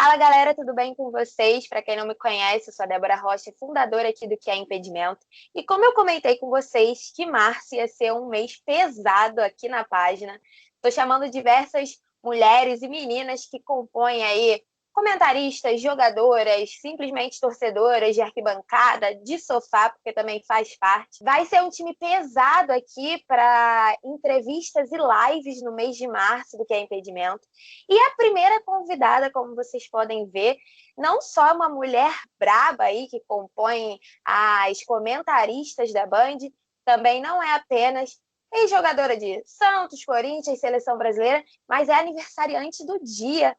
Fala, galera, tudo bem com vocês? Para quem não me conhece, eu sou a Débora Rocha, fundadora aqui do Que é Impedimento. E como eu comentei com vocês que março ia ser um mês pesado aqui na página, estou chamando diversas mulheres e meninas que compõem aí comentaristas, jogadoras, simplesmente torcedoras de arquibancada, de sofá, porque também faz parte. Vai ser um time pesado aqui para entrevistas e lives no mês de março do Que é Impedimento. E a primeira convidada, como vocês podem ver, não só uma mulher braba aí que compõe as comentaristas da Band, também não é apenas ex-jogadora de Santos, Corinthians, Seleção Brasileira, mas é aniversariante do Dia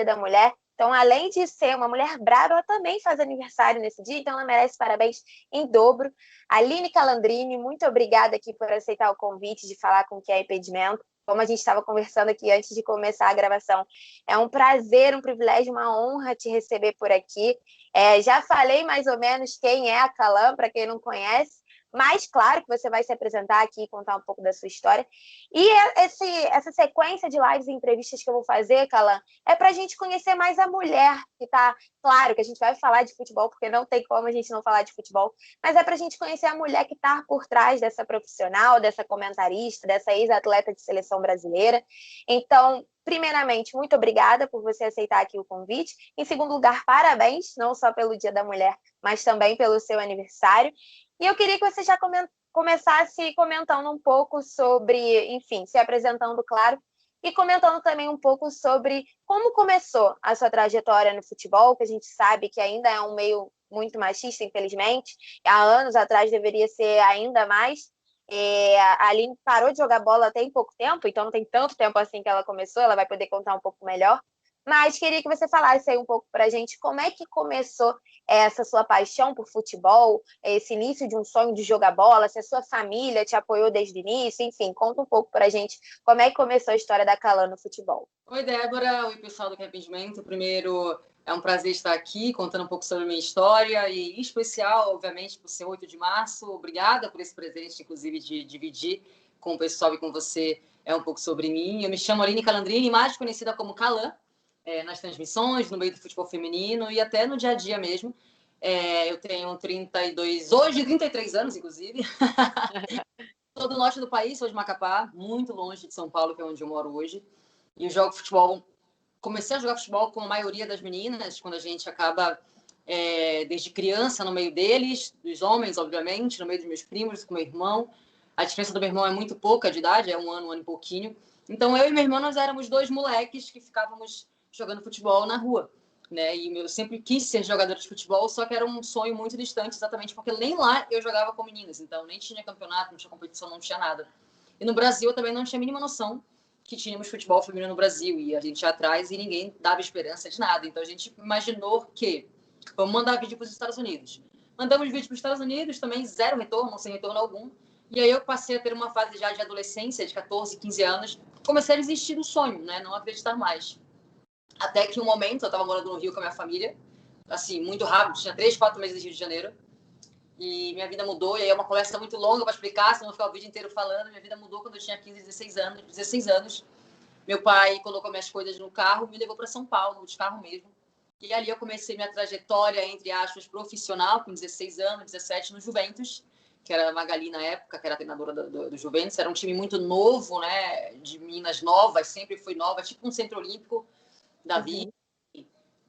da Mulher. Então, além de ser uma mulher brava, ela também faz aniversário nesse dia, então ela merece parabéns em dobro. Aline Calandrini, muito obrigada aqui por aceitar o convite de falar com o Que é Impedimento. Como a gente estava conversando aqui antes de começar a gravação, é um prazer, um privilégio, uma honra te receber por aqui. Já falei mais ou menos quem é a Calan, para quem não conhece, mas claro que você vai se apresentar aqui e contar um pouco da sua história. E essa sequência de lives e entrevistas que eu vou fazer, Calan, é para a gente conhecer mais a mulher, que está... Claro que a gente vai falar de futebol, porque não tem como a gente não falar de futebol, mas é para a gente conhecer a mulher que está por trás dessa profissional, dessa comentarista, dessa ex-atleta de seleção brasileira. Então, primeiramente, muito obrigada por você aceitar aqui o convite. Em segundo lugar, parabéns, não só pelo Dia da Mulher, mas também pelo seu aniversário. E eu queria que você já começasse comentando um pouco sobre, enfim, se apresentando, claro, e comentando também um pouco sobre como começou a sua trajetória no futebol, que a gente sabe que ainda é um meio muito machista, infelizmente. Há anos atrás deveria ser ainda mais. A Aline parou de jogar bola tem pouco tempo, então não tem tanto tempo assim que ela começou, ela vai poder contar um pouco melhor. Mas queria que você falasse aí um pouco para a gente como é que começou essa sua paixão por futebol, esse início de um sonho de jogar bola, se a sua família te apoiou desde o início, enfim, conta um pouco para a gente como é que começou a história da Calan no futebol. Oi, Débora. Oi, pessoal do Que é Impedimento. Primeiro, é um prazer estar aqui contando um pouco sobre a minha história e, em especial, obviamente, por ser 8 de março. Obrigada por esse presente, inclusive, de dividir com o pessoal e com você um pouco sobre mim. Eu me chamo Aline Calandrini, mais conhecida como Calan, nas transmissões, no meio do futebol feminino e até no dia a dia mesmo. Eu tenho 32, hoje 33 anos, inclusive. Sou do norte do país, sou de Macapá, muito longe de São Paulo, que é onde eu moro hoje. E eu jogo futebol. Comecei a jogar futebol com a maioria das meninas, quando a gente acaba desde criança no meio deles, dos homens, obviamente, no meio dos meus primos, com meu irmão. A diferença do meu irmão é muito pouca de idade, é um ano e pouquinho. Então, eu e meu irmão, nós éramos dois moleques que ficávamos jogando futebol na rua, né? E eu sempre quis ser jogadora de futebol, só que era um sonho muito distante, exatamente porque nem lá eu jogava com meninas. Então, nem tinha campeonato, não tinha competição, não tinha nada. E no Brasil, eu também não tinha a mínima noção que tínhamos futebol feminino no Brasil, e a gente ia atrás e ninguém dava esperança de nada. Então a gente imaginou que vamos mandar vídeo para os Estados Unidos. Mandamos vídeo para os Estados Unidos, também zero retorno, sem retorno algum. E aí eu passei a ter uma fase já de adolescência, de 14, 15 anos, comecei a desistir do sonho, né? Não acreditar mais. Até que um momento, eu estava morando no Rio com a minha família, assim, muito rápido, tinha 3, 4 meses de Rio de Janeiro, e minha vida mudou, e aí é uma conversa muito longa para explicar, senão eu vou ficar o vídeo inteiro falando. Minha vida mudou quando eu tinha 15, 16 anos. Meu pai colocou minhas coisas no carro e me levou para São Paulo, de carro mesmo. E ali eu comecei minha trajetória, entre aspas, profissional, com 16 anos, 17, no Juventus, que era a Magali na época, que era a treinadora do Juventus. Era um time muito novo, né, de meninas novas, sempre foi nova, tipo um centro olímpico da vida.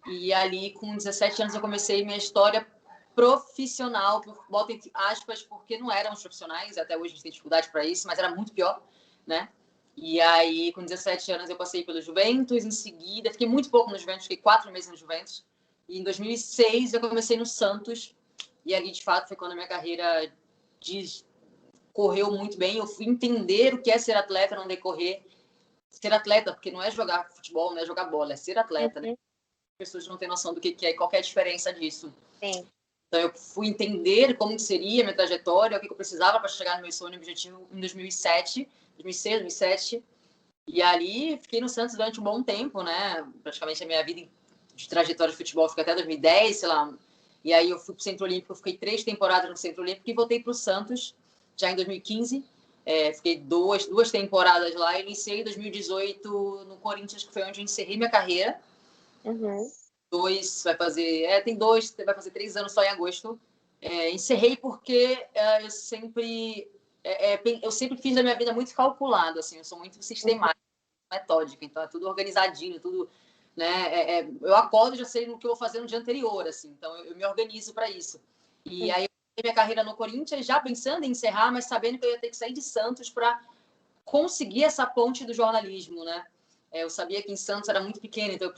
E ali, com 17 anos, eu comecei minha história profissional, boto entre aspas, porque não éramos profissionais, até hoje a gente tem dificuldade para isso, mas era muito pior, né? E aí, com 17 anos, eu passei pelo Juventus, em seguida, fiquei muito pouco no Juventus, fiquei 4 meses no Juventus, e em 2006 eu comecei no Santos, e ali, de fato, foi quando a minha carreira correu muito bem. Eu fui entender o que é ser atleta, não decorrer. Ser atleta, porque não é jogar futebol, não é jogar bola, é ser atleta, né? As pessoas não têm noção do que é e qual é a diferença disso. Sim. Então, eu fui entender como seria a minha trajetória, o que eu precisava para chegar no meu sonho, no objetivo, em 2006, 2007. E ali, fiquei no Santos durante um bom tempo, né? Praticamente a minha vida de trajetória de futebol fica até 2010, sei lá. E aí eu fui para o Centro Olímpico, fiquei 3 temporadas no Centro Olímpico e voltei para o Santos, já em 2015. Fiquei duas temporadas lá. Iniciei em 2018 no Corinthians, que foi onde eu encerrei minha carreira. Uhum. Vai fazer 3 anos só em agosto. Encerrei porque eu sempre fiz a minha vida muito calculado, assim, eu sou muito sistemática, metódica, então é tudo organizadinho, tudo, né? Eu acordo e já sei no que eu vou fazer no dia anterior, assim, então eu me organizo para isso. E aí eu comecei minha carreira no Corinthians já pensando em encerrar, mas sabendo que eu ia ter que sair de Santos para conseguir essa ponte do jornalismo, né? Eu sabia que em Santos era muito pequeno, então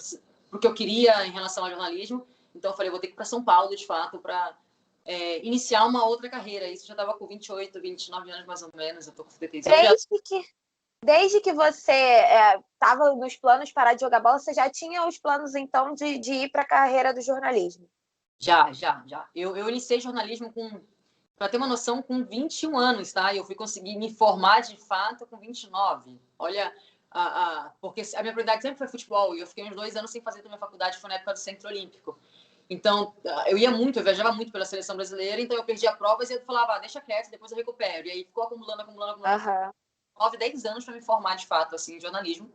porque eu queria em relação ao jornalismo, então eu falei, vou ter que ir para São Paulo, de fato, para iniciar uma outra carreira. Isso já estava com 28, 29 anos mais ou menos, eu tô com 36. Desde que você estava nos planos parar de jogar bola, você já tinha os planos, então, de ir para a carreira do jornalismo? Já. Eu iniciei jornalismo para ter uma noção, com 21 anos, tá? Eu fui conseguir me formar de fato com 29. Olha, porque a minha prioridade sempre foi futebol, e eu fiquei uns 2 anos sem fazer também faculdade, foi na época do Centro Olímpico. Então, eu viajava muito pela seleção brasileira, então eu perdia provas e eu falava, deixa quieto, depois eu recupero. E aí ficou acumulando. Uhum. 9, 10 anos para me formar de fato, assim, em jornalismo.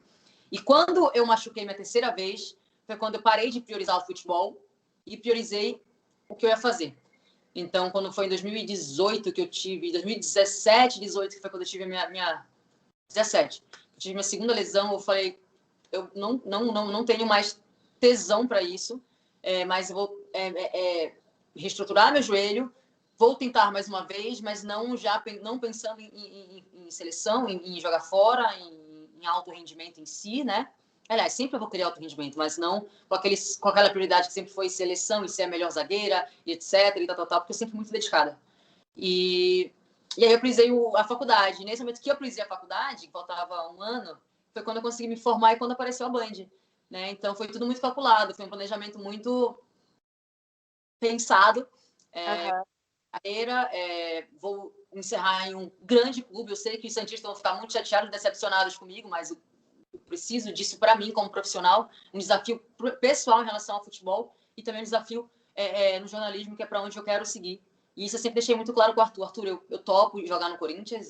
E quando eu machuquei minha terceira vez, foi quando eu parei de priorizar o futebol e priorizei o que eu ia fazer. Então, quando foi em 2018 que eu tive, 2017, 18, que foi quando eu tive a minha 17, eu tive minha segunda lesão, eu falei, eu não tenho mais tesão para isso, mas eu vou reestruturar meu joelho, vou tentar mais uma vez, mas não pensando em seleção, em jogar fora, em alto rendimento em si, né? Aliás, sempre eu vou querer alto rendimento, mas não com aquela prioridade que sempre foi seleção e ser a melhor zagueira, e etc, e tal, porque eu sempre fui muito dedicada. E aí eu priorizei a faculdade. Nesse momento que eu priorizei a faculdade, que faltava 1 ano, foi quando eu consegui me formar e quando apareceu a Band, né? Então foi tudo muito calculado, foi um planejamento muito pensado. Uhum. Carreira, vou encerrar em um grande clube. Eu sei que os santistas vão ficar muito chateados, decepcionados comigo, mas eu preciso disso para mim como profissional, um desafio pessoal em relação ao futebol e também um desafio no jornalismo, que é para onde eu quero seguir. E isso eu sempre deixei muito claro com o Arthur. Arthur, eu topo jogar no Corinthians,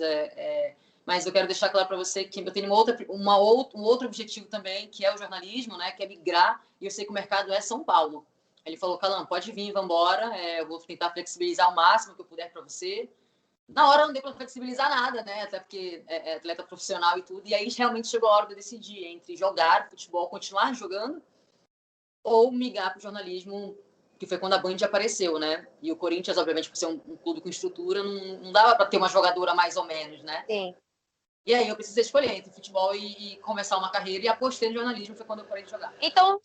mas eu quero deixar claro para você que eu tenho um outro objetivo também, que é o jornalismo, né, que é migrar, e eu sei que o mercado é São Paulo. Ele falou, Calan, pode vir, vamos embora, eu vou tentar flexibilizar o máximo que eu puder para você. Na hora não deu para flexibilizar nada, né? Até porque é atleta profissional e tudo. E aí realmente chegou a hora de eu decidir entre jogar futebol, continuar jogando, ou migrar para o jornalismo, que foi quando a Band apareceu, né? E o Corinthians, obviamente, por ser um clube com estrutura, não dava para ter uma jogadora mais ou menos, né? Sim. E aí eu precisei escolher entre futebol e começar uma carreira, e apostei no jornalismo, foi quando eu parei de jogar. Então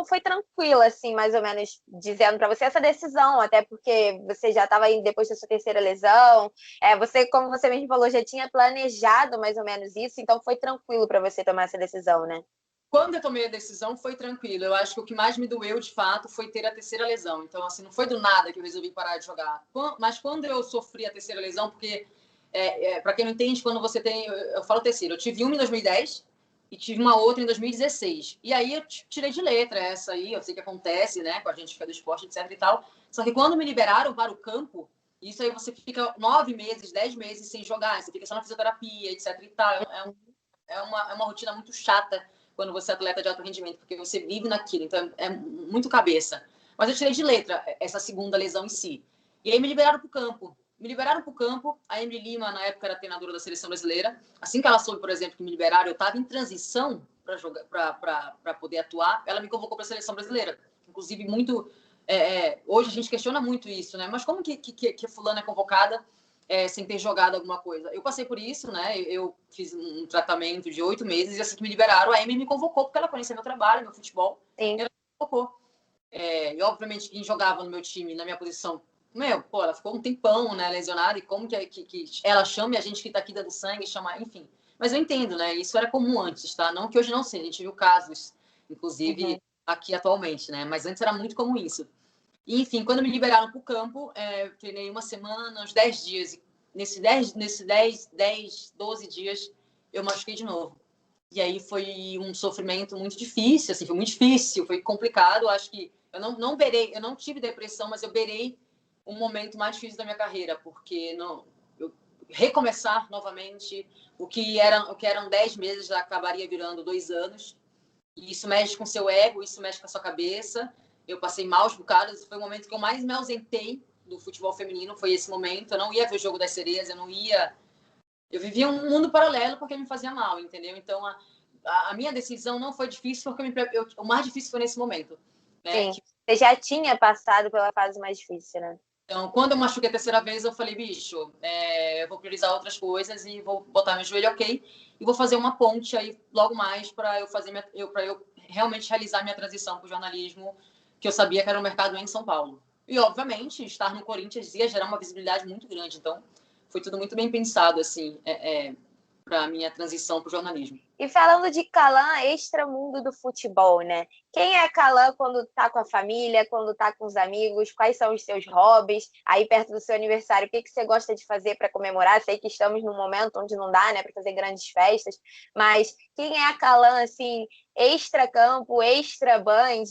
foi tranquilo, assim, mais ou menos, dizendo para você essa decisão, até porque você já estava indo depois da sua terceira lesão. Você, como você mesmo falou, já tinha planejado mais ou menos isso, então foi tranquilo para você tomar essa decisão, né? Quando eu tomei a decisão, foi tranquilo. Eu acho que o que mais me doeu, de fato, foi ter a terceira lesão. Então, assim, não foi do nada que eu resolvi parar de jogar. Mas quando eu sofri a terceira lesão, porque, para quem não entende, quando você tem... Eu falo terceira. Eu tive uma em 2010 e tive uma outra em 2016. E aí eu tirei de letra essa aí. Eu sei que acontece, né, com a gente que é do esporte, etc e tal. Só que quando me liberaram para o campo, isso aí você fica 9 meses, 10 meses sem jogar. Você fica só na fisioterapia, etc e tal. É uma rotina muito chata quando você é atleta de alto rendimento, porque você vive naquilo, então é muito cabeça. Mas eu tirei de letra essa segunda lesão em si. E aí me liberaram para o campo. A Emily Lima, na época, era treinadora da seleção brasileira. Assim que ela soube, por exemplo, que me liberaram, eu estava em transição para poder atuar, ela me convocou para a seleção brasileira. Inclusive, hoje a gente questiona muito isso, né? Mas como que fulana é convocada sem ter jogado alguma coisa? Eu passei por isso, né? Eu fiz um tratamento de 8 meses e assim que me liberaram, a Amy me convocou porque ela conhecia meu trabalho, meu futebol. Sim. E ela me convocou. E obviamente quem jogava no meu time, na minha posição, ela ficou um tempão, né, lesionada, e como que ela chame a gente que tá aqui dando sangue, chama, enfim. Mas eu entendo, né? Isso era comum antes, tá? Não que hoje não seja, a gente viu casos, inclusive aqui atualmente, né? Mas antes era muito comum isso. E, enfim, quando me liberaram para o campo, treinei uma semana, uns 10 dias. E nesse 10, 12 dias, eu machuquei de novo. E aí foi um sofrimento muito difícil, assim, foi muito difícil, foi complicado. Acho que eu não tive depressão, mas eu beirei um momento mais difícil da minha carreira, porque eu recomeçar novamente, o que eram 10 meses já acabaria virando 2 anos. E isso mexe com o seu ego, isso mexe com a sua cabeça. Eu passei maus bocados, foi o momento que eu mais me ausentei do futebol feminino, foi esse momento. Eu não ia ver o Jogo das Sereias, eu não ia... Eu vivia um mundo paralelo porque me fazia mal, entendeu? Então, a minha decisão não foi difícil, porque o mais difícil foi nesse momento. Né? Sim, você já tinha passado pela fase mais difícil, né? Então, quando eu machuquei a terceira vez, eu falei, bicho, eu vou priorizar outras coisas e vou botar meu joelho ok e vou fazer uma ponte aí logo mais para eu fazer para eu realmente realizar minha transição para o jornalismo, que eu sabia que era um mercado em São Paulo. E, obviamente, estar no Corinthians ia gerar uma visibilidade muito grande. Então, foi tudo muito bem pensado, assim, para a minha transição para o jornalismo. E falando de Calan, extramundo do futebol, né? Quem é Calan quando tá com a família, quando tá com os amigos? Quais são os seus hobbies? Aí perto do seu aniversário, o que você gosta de fazer para comemorar? Sei que estamos num momento onde não dá, né, para fazer grandes festas, mas quem é a Calan, assim, extra-campo, extra-band?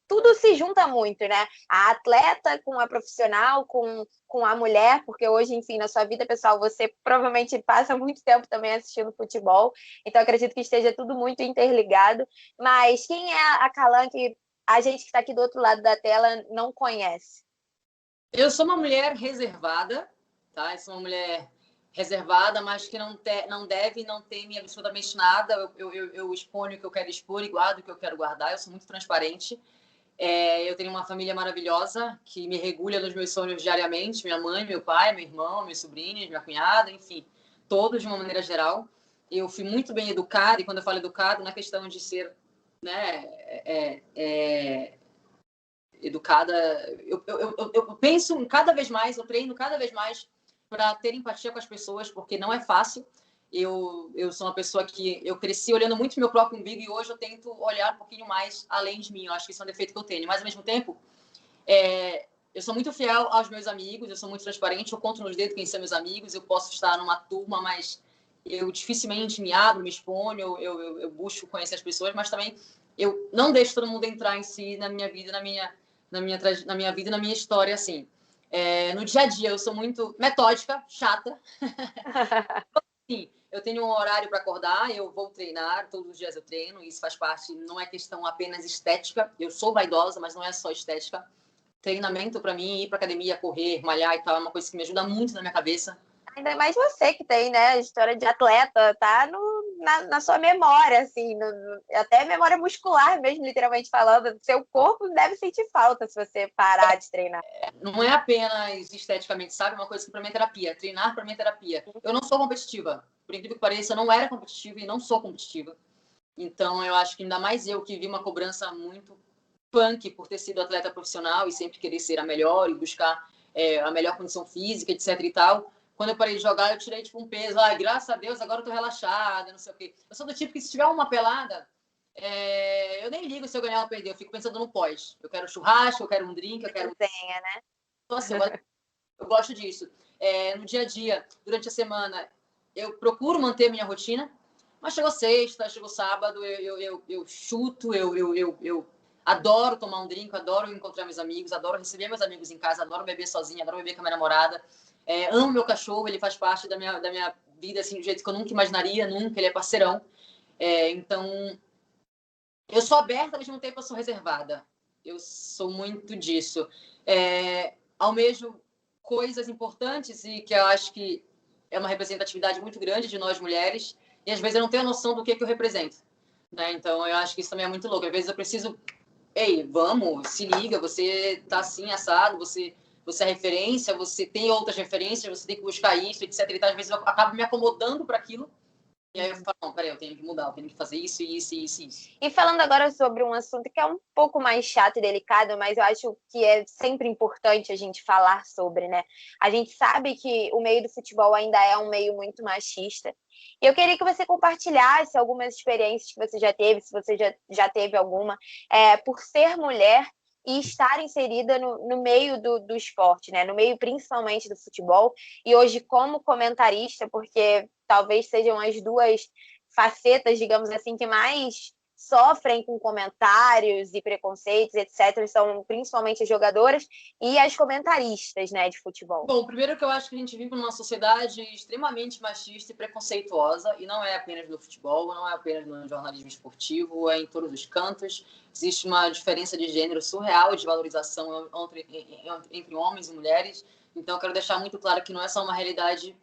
Tudo se junta muito, né? A atleta com a profissional, com a mulher, porque hoje, enfim, na sua vida pessoal, você provavelmente passa muito tempo também assistindo futebol, então acredito que esteja tudo muito interligado. Mas quem é a Calan que a gente que está aqui do outro lado da tela não conhece? Eu sou uma mulher reservada, tá? Eu sou uma mulher reservada, mas que não deve e não teme absolutamente nada. Eu exponho o que eu quero expor e guardo o que eu quero guardar. Eu sou muito transparente. Eu tenho uma família maravilhosa que me regula nos meus sonhos diariamente. Minha mãe, meu pai, meu irmão, meus sobrinhos, minha cunhada, enfim, todos de uma maneira geral. Eu fui muito bem educada, e quando eu falo educado, na questão de ser, né, educada, eu penso cada vez mais, eu treino cada vez mais para ter empatia com as pessoas, porque não é fácil. Eu sou uma pessoa que eu cresci olhando muito meu próprio umbigo e hoje eu tento olhar um pouquinho mais além de mim. Eu acho que isso é um defeito que eu tenho. Mas, ao mesmo tempo, eu sou muito fiel aos meus amigos, eu sou muito transparente, eu conto nos dedos quem são meus amigos, eu posso estar numa turma, mas eu dificilmente me abro, me exponho, eu busco conhecer as pessoas, mas também eu não deixo todo mundo entrar em si na minha vida, na minha vida, na minha história, assim. No dia a dia, eu sou muito metódica, chata. Sim, eu tenho um horário para acordar, eu vou treinar, todos os dias eu treino, isso faz parte, não é questão apenas estética, eu sou vaidosa, mas não é só estética. Treinamento, para mim, ir para academia, correr, malhar e tal, é uma coisa que me ajuda muito na minha cabeça. Ainda mais você que tem, né, a história de atleta, tá na sua memória, assim, até memória muscular mesmo, literalmente falando. Seu corpo deve sentir falta se você parar de treinar. Não é apenas esteticamente, sabe? Uma coisa que para mim é terapia. Treinar para mim é terapia. Eu não sou competitiva. Por incrível que pareça, eu não era competitiva e não sou competitiva. Então, eu acho que ainda mais eu que vi uma cobrança muito punk por ter sido atleta profissional e sempre querer ser a melhor e buscar a melhor condição física, etc e tal. Quando eu parei de jogar, eu tirei tipo um peso. Graças a Deus, agora eu tô relaxada, não sei o quê. Eu sou do tipo que se tiver uma pelada, eu nem ligo se eu ganhar ou perder. Eu fico pensando no pós. Eu quero churrasco, eu quero um drink, eu quero... Desenha, né? Então, assim, eu gosto disso. No dia a dia, durante a semana, eu procuro manter minha rotina, mas chegou sexta, chegou sábado, eu chuto, eu adoro tomar um drink, adoro encontrar meus amigos, adoro receber meus amigos em casa, adoro beber sozinha, adoro beber com a minha namorada. Amo meu cachorro, ele faz parte da minha vida, assim, do jeito que eu nunca imaginaria, nunca, ele é parceirão. Então, eu sou aberta, ao mesmo tempo eu sou reservada. Eu sou muito disso. Almejo coisas importantes e que eu acho que é uma representatividade muito grande de nós mulheres, e às vezes eu não tenho a noção do que eu represento. Né? Então, eu acho que isso também é muito louco. Às vezes eu preciso... Ei, vamos, se liga, você tá assim, assado, você é referência, você tem outras referências, você tem que buscar isso, etc. E tal. Às vezes eu acabo me acomodando para aquilo, e aí eu falo, não, peraí, eu tenho que mudar, eu tenho que fazer isso, isso, isso, isso. E falando agora sobre um assunto que é um pouco mais chato e delicado, mas eu acho que é sempre importante a gente falar sobre, né? A gente sabe que o meio do futebol ainda é um meio muito machista. E eu queria que você compartilhasse algumas experiências que você já teve, se você já teve alguma, por ser mulher e estar inserida no meio do esporte, né? No meio principalmente do futebol. E hoje como comentarista, porque talvez sejam as duas facetas, digamos assim, que mais sofrem com comentários e preconceitos, etc., são principalmente as jogadoras e as comentaristas, né, de futebol? Bom, primeiro que eu acho que a gente vive numa sociedade extremamente machista e preconceituosa, e não é apenas no futebol, não é apenas no jornalismo esportivo, é em todos os cantos. Existe uma diferença de gênero surreal e de valorização entre homens e mulheres. Então, eu quero deixar muito claro que não é só uma realidade,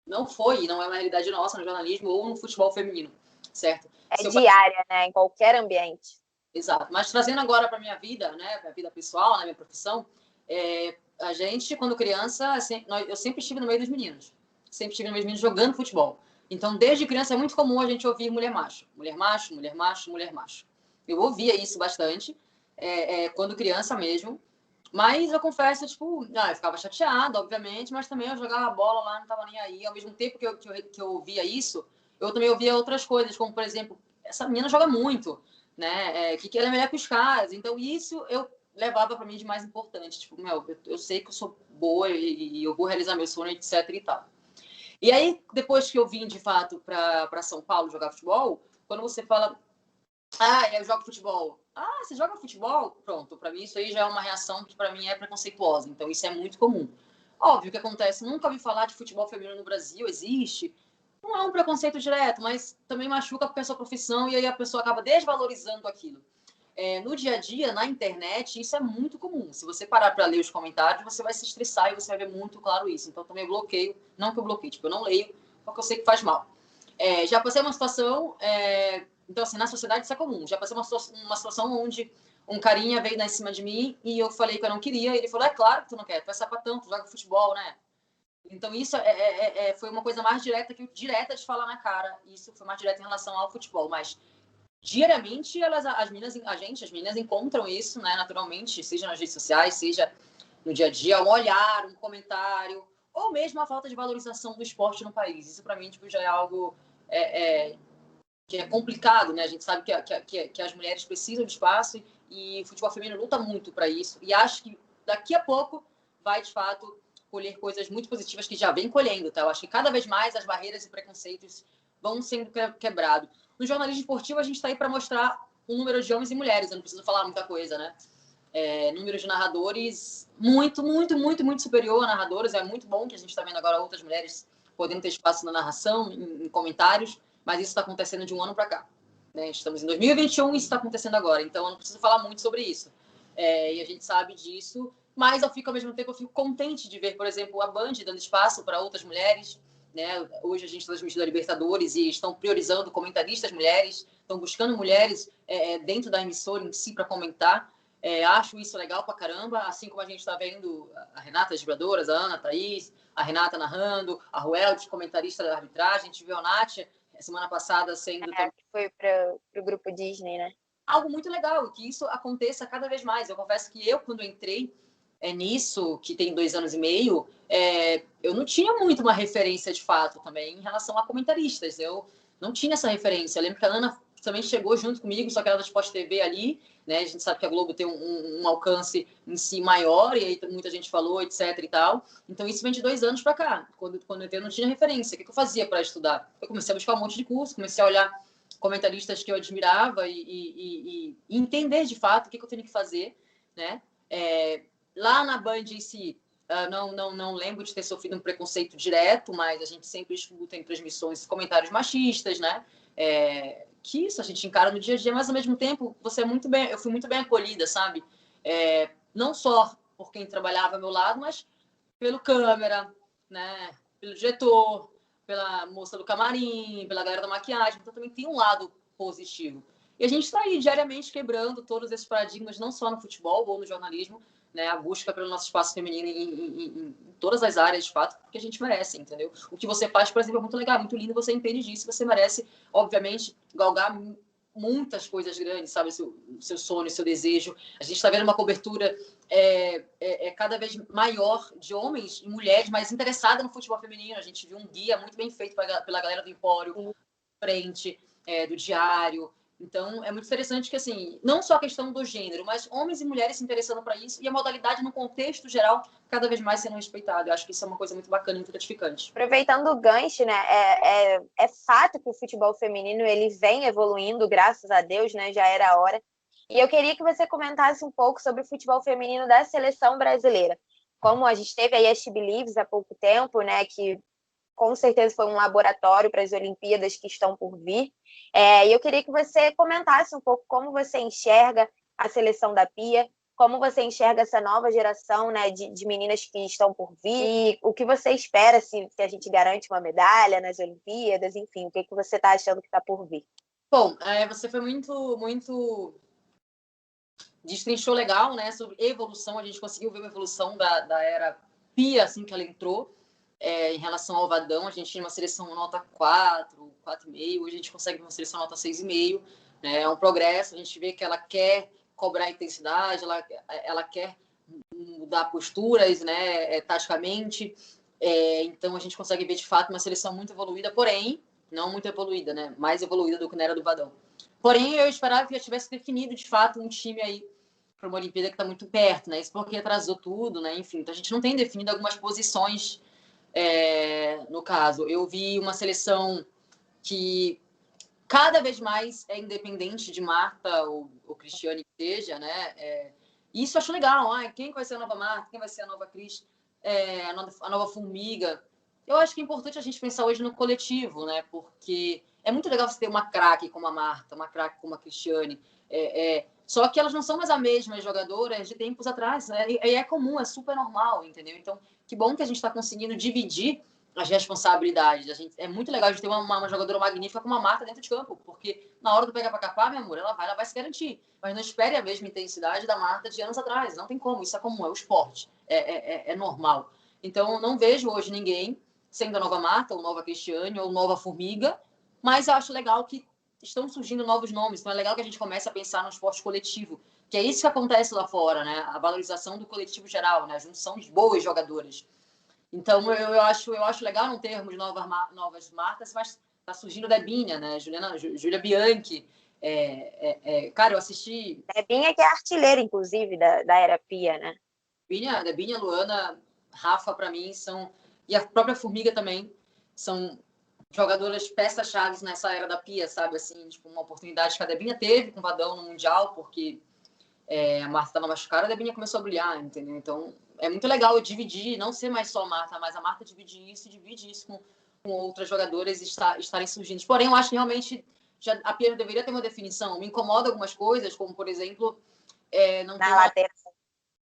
não foi e não é uma realidade nossa no jornalismo ou no futebol feminino, certo? É diária, né, em qualquer ambiente. Exato. Mas trazendo agora para minha vida, né, minha vida pessoal, né, minha profissão, a gente, quando criança, eu sempre estive no meio dos meninos. Sempre estive no meio dos meninos jogando futebol. Então, desde criança, é muito comum a gente ouvir mulher macho. Mulher macho, mulher macho, mulher macho. Eu ouvia isso bastante, quando criança mesmo. Mas eu confesso, tipo, eu ficava chateada, obviamente, mas também eu jogava bola lá, não estava nem aí. Ao mesmo tempo que eu ouvia isso, eu também ouvia outras coisas, como, por exemplo, essa menina joga muito, né? Que ela é melhor que os caras. Então, isso eu levava para mim de mais importante. Tipo, eu sei que eu sou boa e eu vou realizar meu sonho, etc e tal. E aí, depois que eu vim, de fato, para São Paulo jogar futebol, quando você fala, eu jogo futebol. Você joga futebol? Pronto, para mim isso aí já é uma reação que para mim é preconceituosa. Então, isso é muito comum. Óbvio que acontece, nunca ouvi falar de futebol feminino no Brasil, existe. Não é um preconceito direto, mas também machuca a sua profissão e aí a pessoa acaba desvalorizando aquilo. No dia a dia, na internet, isso é muito comum. Se você parar para ler os comentários, você vai se estressar e você vai ver muito claro isso. Então, também bloqueio. Não que eu bloqueie, tipo, eu não leio, porque eu sei que faz mal. Já passei uma situação... Então, assim, na sociedade isso é comum. Já passei uma situação onde um carinha veio dar em cima de mim e eu falei que eu não queria. E ele falou, é claro que tu não quer, tu é sapatão, tu joga futebol, né? Então, isso foi uma coisa mais direta de falar na cara. Isso foi mais direto em relação ao futebol, mas diariamente as meninas encontram isso, né, naturalmente, seja nas redes sociais, seja no dia a dia, um olhar, um comentário, ou mesmo a falta de valorização do esporte no país. Isso, para mim, tipo, já é algo que é complicado, né? A gente sabe que as mulheres precisam de espaço e o futebol feminino luta muito para isso. E acho que daqui a pouco vai, de fato, colher coisas muito positivas que já vem colhendo, tá? Eu acho que cada vez mais as barreiras e preconceitos vão sendo quebrados. No jornalismo esportivo, a gente está aí para mostrar o número de homens e mulheres. Eu não preciso falar muita coisa, né? Número de narradores muito, muito, muito, muito superior a narradores. É muito bom que a gente está vendo agora outras mulheres podendo ter espaço na narração, em comentários, mas isso está acontecendo de um ano para cá. Né? Estamos em 2021 e isso está acontecendo agora. Então, eu não preciso falar muito sobre isso. E a gente sabe disso, mas ao mesmo tempo, eu fico contente de ver, por exemplo, a Band dando espaço para outras mulheres. Né? Hoje a gente transmite a Libertadores e estão priorizando comentaristas mulheres, estão buscando mulheres dentro da emissora em si para comentar. Acho isso legal pra caramba, assim como a gente está vendo a Renata, as jogadoras, a Ana, a Thaís, a Renata narrando, a Ruel, de comentarista da arbitragem, a gente viu a Nath semana passada sendo... Que foi para o grupo Disney, né? Algo muito legal, que isso aconteça cada vez mais. Eu confesso que eu, quando entrei nisso, que tem 2 anos e meio, eu não tinha muito uma referência de fato também em relação a comentaristas. Eu não tinha essa referência. Eu lembro que a Ana também chegou junto comigo, só que ela era de Sport TV ali, né? A gente sabe que a Globo tem um alcance em si maior, e aí muita gente falou, etc e tal. Então, isso vem de 2 anos para cá. Quando eu entrei, eu não tinha referência. O que eu fazia para estudar? Eu comecei a buscar um monte de curso, comecei a olhar comentaristas que eu admirava e entender, de fato, o que eu tenho que fazer, né? Lá na Band em si, não lembro de ter sofrido um preconceito direto, mas a gente sempre escuta em transmissões comentários machistas, né? Que isso a gente encara no dia a dia, mas ao mesmo tempo eu fui muito bem acolhida, sabe? Não só por quem trabalhava ao meu lado, mas pelo câmera, né? Pelo diretor, pela moça do camarim, pela galera da maquiagem. Então também tem um lado positivo. E a gente está aí diariamente quebrando todos esses paradigmas, não só no futebol ou no jornalismo, né? A busca pelo nosso espaço feminino em todas as áreas, de fato, porque a gente merece, entendeu? O que você faz, por exemplo, é muito legal, muito lindo, você entende disso, você merece, obviamente, galgar muitas coisas grandes, sabe? Seu sonho, seu desejo. A gente está vendo uma cobertura cada vez maior de homens e mulheres mais interessadas no futebol feminino. A gente viu um guia muito bem feito pela galera do Empório, frente, do Diário, Então, é muito interessante que, assim, não só a questão do gênero, mas homens e mulheres se interessando para isso e a modalidade, no contexto geral, cada vez mais sendo respeitada. Eu acho que isso é uma coisa muito bacana e muito gratificante. Aproveitando o gancho, né, é fato que o futebol feminino ele vem evoluindo, graças a Deus, né, já era a hora. E eu queria que você comentasse um pouco sobre o futebol feminino da seleção brasileira. Como a gente teve aí a She Believes há pouco tempo, né, que com certeza foi um laboratório para as Olimpíadas que estão por vir. E eu queria que você comentasse um pouco como você enxerga a seleção da Pia, como você enxerga essa nova geração, né, de meninas que estão por vir, e o que você espera se a gente garante uma medalha nas Olimpíadas, enfim, o que você está achando que está por vir? Bom, você foi muito destrinchou legal, né, sobre evolução. A gente conseguiu ver uma evolução da era Pia, assim que ela entrou, em relação ao Vadão. A gente tinha uma seleção nota 4, 4,5, hoje a gente consegue uma seleção nota 6,5, né, é um progresso. A gente vê que ela quer cobrar intensidade, ela quer mudar posturas, né, taticamente. Então a gente consegue ver de fato uma seleção muito evoluída, porém não muito evoluída, né, mais evoluída do que na era do Vadão. Porém, eu esperava que já tivesse definido de fato um time aí para uma Olimpíada que está muito perto, né? Isso porque atrasou tudo, né? Enfim, então a gente não tem definido algumas posições. No caso, eu vi uma seleção que cada vez mais é independente de Marta ou Cristiane que seja, né? Isso eu acho legal. Quem vai ser a nova Marta? Quem vai ser a nova Cris? A nova Formiga? Eu acho que é importante a gente pensar hoje no coletivo, né? Porque é muito legal você ter uma craque como a Marta, uma craque como a Cristiane. Só que elas não são mais as mesmas jogadoras de tempos atrás, né? E é comum, é super normal, entendeu? Então, que bom que a gente está conseguindo dividir as responsabilidades. É muito legal de ter uma jogadora magnífica como a Marta dentro de campo, porque na hora do pegar para capar, meu amor, ela vai se garantir. Mas não espere a mesma intensidade da Marta de anos atrás. Não tem como, isso é comum, é o esporte, é normal. Então, não vejo hoje ninguém sendo a nova Marta, ou nova Cristiane, ou nova Formiga, mas eu acho legal que estão surgindo novos nomes. Então, é legal que a gente comece a pensar no esporte coletivo, que é isso que acontece lá fora, né? A valorização do coletivo geral, né? A junção de boas jogadoras. Então, eu acho legal não termos novas marcas, mas está surgindo Debinha, né? Júlia Bianchi. Cara, eu assisti... Debinha que é artilheira, inclusive, da era Pia, né? Debinha, Luana, Rafa, para mim, são... E a própria Formiga também são jogadoras peças-chave nessa era da Pia, sabe? Assim, tipo, uma oportunidade que a Debinha teve com o Vadão no Mundial, porque a Marta estava machucada, a Debinha começou a brilhar, entendeu? Então, é muito legal dividir, não ser mais só a Marta, mas a Marta divide isso com outras jogadoras e estarem surgindo. Porém, eu acho que realmente a Pia deveria ter uma definição. Me incomoda algumas coisas, como, por exemplo, não ter lateral.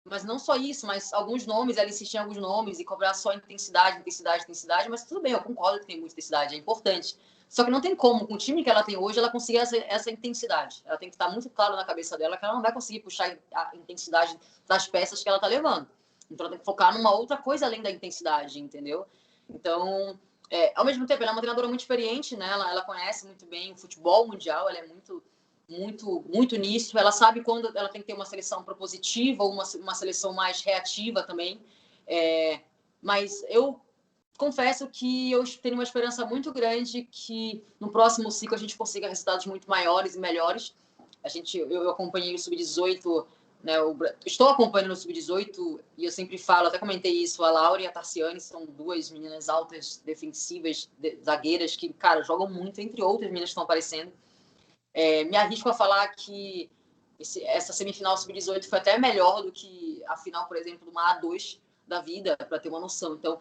Mas não só isso, mas alguns nomes, ela insistir em alguns nomes e cobrar só intensidade, mas tudo bem, eu concordo que tem muita intensidade, é importante. Só que não tem como, com o time que ela tem hoje, ela conseguir essa intensidade. Ela tem que estar muito claro na cabeça dela que ela não vai conseguir puxar a intensidade das peças que ela está levando. Então ela tem que focar numa outra coisa além da intensidade, entendeu? Então, ao mesmo tempo, ela é uma treinadora muito experiente, né? Ela conhece muito bem o futebol mundial, ela é muito nisso. Ela sabe quando ela tem que ter uma seleção propositiva ou uma seleção mais reativa também. Mas eu confesso que eu tenho uma esperança muito grande que no próximo ciclo a gente consiga resultados muito maiores e melhores. Eu acompanhei o Sub-18, né, estou acompanhando o Sub-18 e eu sempre falo, até comentei isso, a Laura e a Tarciane são duas meninas altas, defensivas, zagueiras, que, cara, jogam muito, entre outras meninas que estão aparecendo. Me arrisco a falar que essa semifinal Sub-18 foi até melhor do que a final, por exemplo, de uma A2 da vida, para ter uma noção. Então,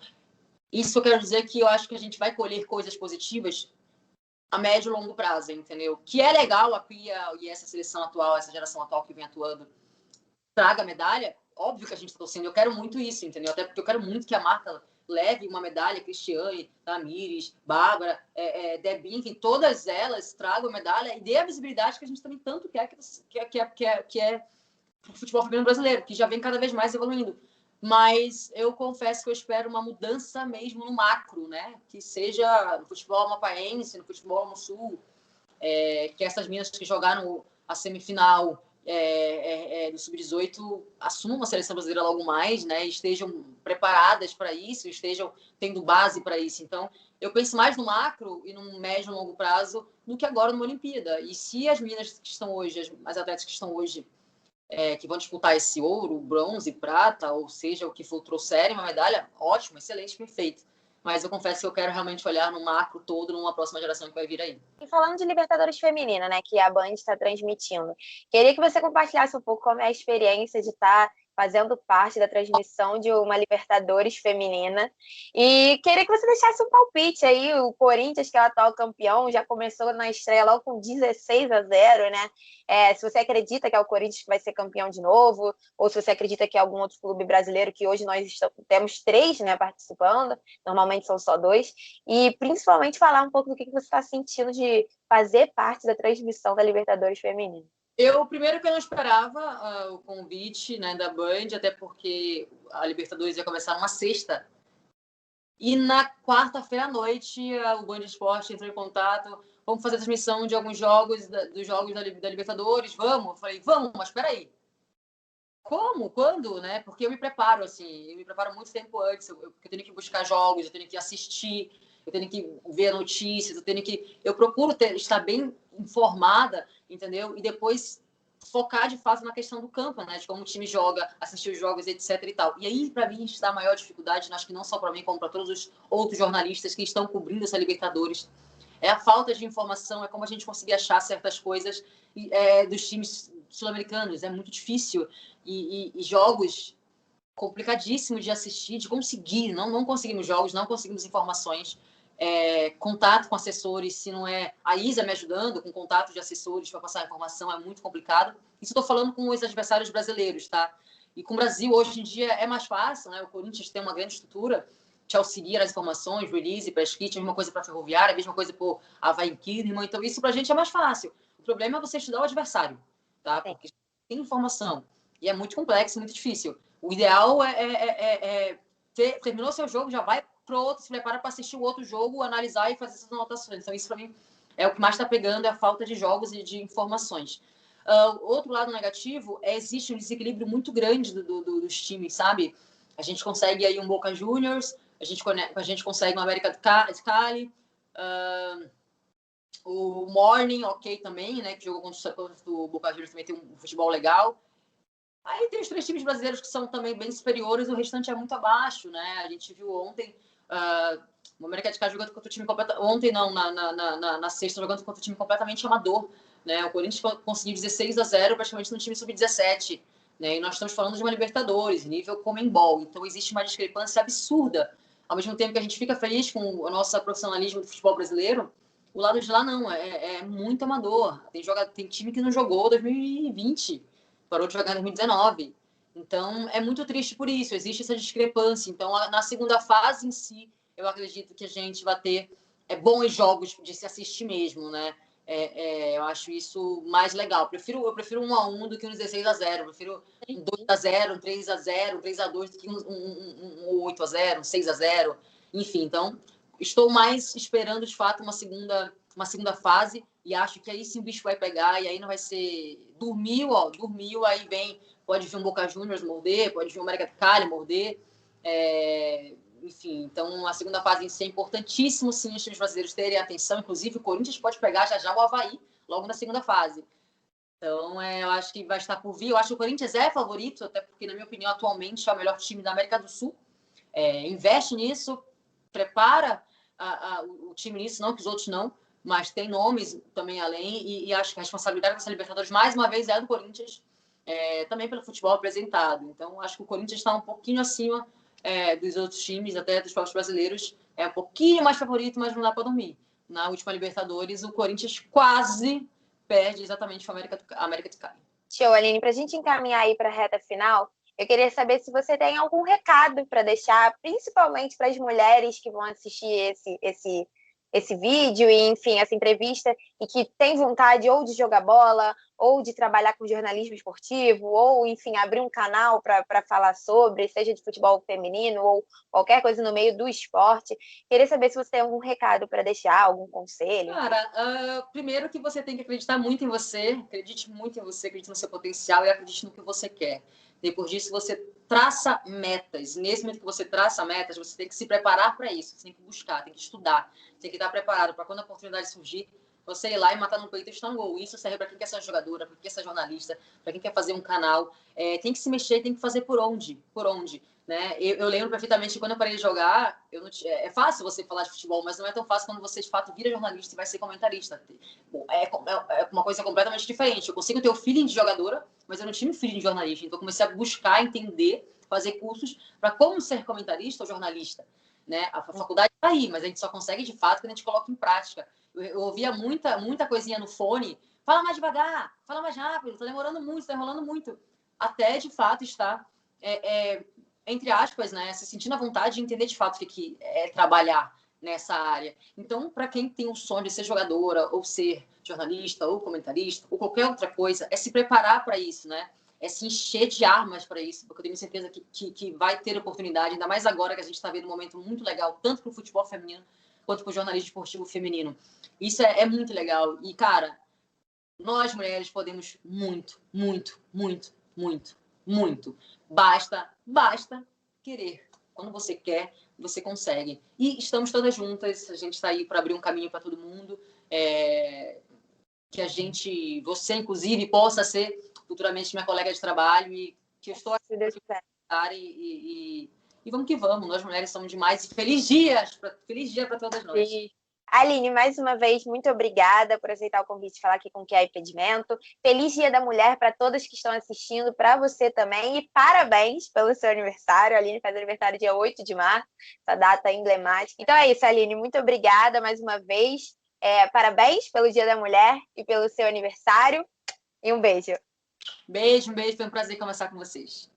isso eu quero dizer que eu acho que a gente vai colher coisas positivas a médio e longo prazo, entendeu? Que é legal a Pia e essa seleção atual, essa geração atual que vem atuando, traga medalha. Óbvio que a gente está torcendo, eu quero muito isso, entendeu? Até porque eu quero muito que a Marta leve uma medalha, Cristiane, Tamires, Bárbara, Debinha, enfim, todas elas tragam medalha e dê a visibilidade que a gente também tanto quer que é o futebol feminino brasileiro, que já vem cada vez mais evoluindo. Mas eu confesso que eu espero uma mudança mesmo no macro, né? Que seja no futebol amapaense, no futebol no Sul, que essas meninas que jogaram a semifinal do Sub-18 assumam uma seleção brasileira logo mais, né? E estejam preparadas para isso, estejam tendo base para isso. Então, eu penso mais no macro e no médio e longo prazo do que agora numa Olimpíada. E se as meninas que estão hoje, as atletas que estão hoje, que vão disputar esse ouro, bronze, prata, ou seja, o que for, trouxerem uma medalha, ótimo, excelente, perfeito. Mas eu confesso que eu quero realmente olhar no macro todo, numa próxima geração que vai vir aí. E falando de Libertadores Feminina, né, que a Band está transmitindo, queria que você compartilhasse um pouco como é a experiência de estar fazendo parte da transmissão de uma Libertadores feminina. E queria que você deixasse um palpite aí. O Corinthians, que é o atual campeão, já começou na estreia logo com 16-0, né? Se você acredita que é o Corinthians que vai ser campeão de novo, ou se você acredita que é algum outro clube brasileiro, que hoje nós temos 3, né, participando, normalmente são só 2, e principalmente falar um pouco do que você está sentindo de fazer parte da transmissão da Libertadores Feminina. Eu, primeiro que eu não esperava o convite, né, da Band, até porque a Libertadores ia começar numa sexta. E na quarta-feira à noite, o Band Esporte entrou em contato, vamos fazer a transmissão de alguns jogos, dos jogos da Libertadores, vamos? Eu falei, vamos, mas espera aí. Como? Quando? Né? Porque eu me preparo, assim, eu me preparo muito tempo antes, eu tenho que buscar jogos, eu tenho que assistir, eu tenho que ver notícias, eu procuro estar bem informada, entendeu? E depois focar de fato na questão do campo, né? De como o time joga, assistir os jogos, etc e tal. E aí, para mim, está a maior dificuldade, acho que não só para mim, como para todos os outros jornalistas que estão cobrindo essa Libertadores, é a falta de informação, é como a gente conseguir achar certas coisas dos times sul-americanos. É muito difícil. E jogos complicadíssimos de assistir, de conseguir. Não conseguimos jogos, não conseguimos informações. Contato com assessores, se não é a Isa me ajudando com contato de assessores para passar a informação, é muito complicado. Isso estou falando com os adversários brasileiros, tá? E com o Brasil, hoje em dia, é mais fácil, né? O Corinthians tem uma grande estrutura, te auxilia nas informações, release, press kit, a mesma coisa para a Ferroviária, a mesma coisa para a Havaí Kinderman, então isso para a gente é mais fácil. O problema é você estudar o adversário, tá? Porque tem informação e é muito complexo, muito difícil. O ideal terminou seu jogo, já vai pro outro, se prepara para assistir o outro jogo, analisar e fazer essas anotações. Então, isso para mim é o que mais está pegando, é a falta de jogos e de informações. Outro lado negativo existe um desequilíbrio muito grande dos times, sabe? A gente consegue aí um Boca Juniors, a gente consegue um América de Cali, o Morning, ok, também, né? Que jogou contra o Boca Juniors, também tem um futebol legal. Aí tem os 3 times brasileiros que são também bem superiores, o restante é muito abaixo, né? A gente viu ontem o América de Cali jogando contra o time completamente... Ontem não, na sexta, jogando contra o time completamente amador, né? O Corinthians conseguiu 16-0 praticamente no time sub-17, né? E nós estamos falando de uma Libertadores, nível Conmebol, então existe uma discrepância absurda. Ao mesmo tempo que a gente fica feliz com o nosso profissionalismo do futebol brasileiro, o lado de lá não, é muito amador. Tem time que não jogou 2020, parou de jogar em 2019. Então, é muito triste por isso, existe essa discrepância. Então, na segunda fase em si, eu acredito que a gente vai ter bons jogos de se assistir mesmo, né? Eu acho isso mais legal. Eu prefiro 1-1 do que um 16-0. Eu prefiro um 2-0, um 3-0, um 3-2 do que um 8-0, um 6-0. Enfim, então, estou mais esperando, de fato, uma segunda fase e acho que aí sim o bicho vai pegar e aí não vai ser... Dormiu, aí pode vir um Boca Juniors morder, pode vir um América de Cali morder. Enfim, então a segunda fase em si é importantíssimo, sim, os times brasileiros terem atenção. Inclusive, o Corinthians pode pegar já o Havaí logo na segunda fase. Então, eu acho que vai estar por vir. Eu acho que o Corinthians é favorito, até porque, na minha opinião, atualmente é o melhor time da América do Sul. Investe nisso, prepara o time nisso, não que os outros não, mas tem nomes também além, e acho que a responsabilidade dessa Libertadores, mais uma vez, é do Corinthians, também pelo futebol apresentado. Então, acho que o Corinthians está um pouquinho acima dos outros times, até dos próprios brasileiros. É um pouquinho mais favorito, mas não dá para dormir. Na última Libertadores, o Corinthians quase perde exatamente para a América de Cali. Show, Aline. Para a gente encaminhar aí para a reta final, eu queria saber se você tem algum recado para deixar, principalmente para as mulheres que vão assistir esse vídeo e, enfim, essa entrevista, e que tem vontade ou de jogar bola, ou de trabalhar com jornalismo esportivo, ou, enfim, abrir um canal para falar sobre, seja de futebol feminino ou qualquer coisa no meio do esporte. Queria saber se você tem algum recado para deixar, algum conselho. Cara, primeiro que você tem que acreditar muito em você, acredite muito em você, acredite no seu potencial e acredite no que você quer. Depois disso, você traça metas. Nesse momento que você traça metas, você tem que se preparar para isso. Você tem que buscar, tem que estudar, tem que estar preparado para quando a oportunidade surgir, você ir lá e matar no peito e chutar um gol. Isso serve para quem quer ser jogadora, para quem quer ser jornalista, para quem quer fazer um canal. Tem que se mexer, tem que fazer por onde. Por onde. Né? Eu lembro perfeitamente que quando eu parei de jogar, é fácil você falar de futebol, mas não é tão fácil quando você de fato vira jornalista e vai ser comentarista. Bom, é uma coisa completamente diferente. Eu consigo ter o feeling de jogadora, mas eu não tinha o feeling de jornalista. Então eu comecei a buscar, entender, fazer cursos para como ser comentarista ou jornalista. Né? A faculdade está aí, mas a gente só consegue de fato quando a gente coloca em prática. Eu ouvia muita coisinha no fone. Fala mais devagar, fala mais rápido, tá demorando muito, tá enrolando muito. Até de fato estar entre aspas, né, se sentindo à vontade de entender de fato o que é trabalhar nessa área. Então, para quem tem o sonho de ser jogadora, ou ser jornalista, ou comentarista, ou qualquer outra coisa, é se preparar para isso, né? É se encher de armas para isso, porque eu tenho certeza que vai ter oportunidade, ainda mais agora que a gente está vendo um momento muito legal, tanto para o futebol feminino, quanto para o jornalismo esportivo feminino. Isso é muito legal. E, cara, nós mulheres podemos muito, muito, muito, muito, muito. Basta querer. Quando você quer, você consegue. E estamos todas juntas, a gente está aí para abrir um caminho para todo mundo. Que a gente, você inclusive, possa ser futuramente minha colega de trabalho e que eu estou aqui para e vamos que vamos. Nós mulheres somos demais. E feliz dia para todas nós. Sim. Aline, mais uma vez, muito obrigada por aceitar o convite de falar aqui com o Que é Impedimento. Feliz Dia da Mulher para todos que estão assistindo, para você também. E parabéns pelo seu aniversário. A Aline faz aniversário dia 8 de março, essa data emblemática. Então é isso, Aline, muito obrigada mais uma vez. Parabéns pelo Dia da Mulher e pelo seu aniversário. E um beijo. Beijo, foi um prazer conversar com vocês.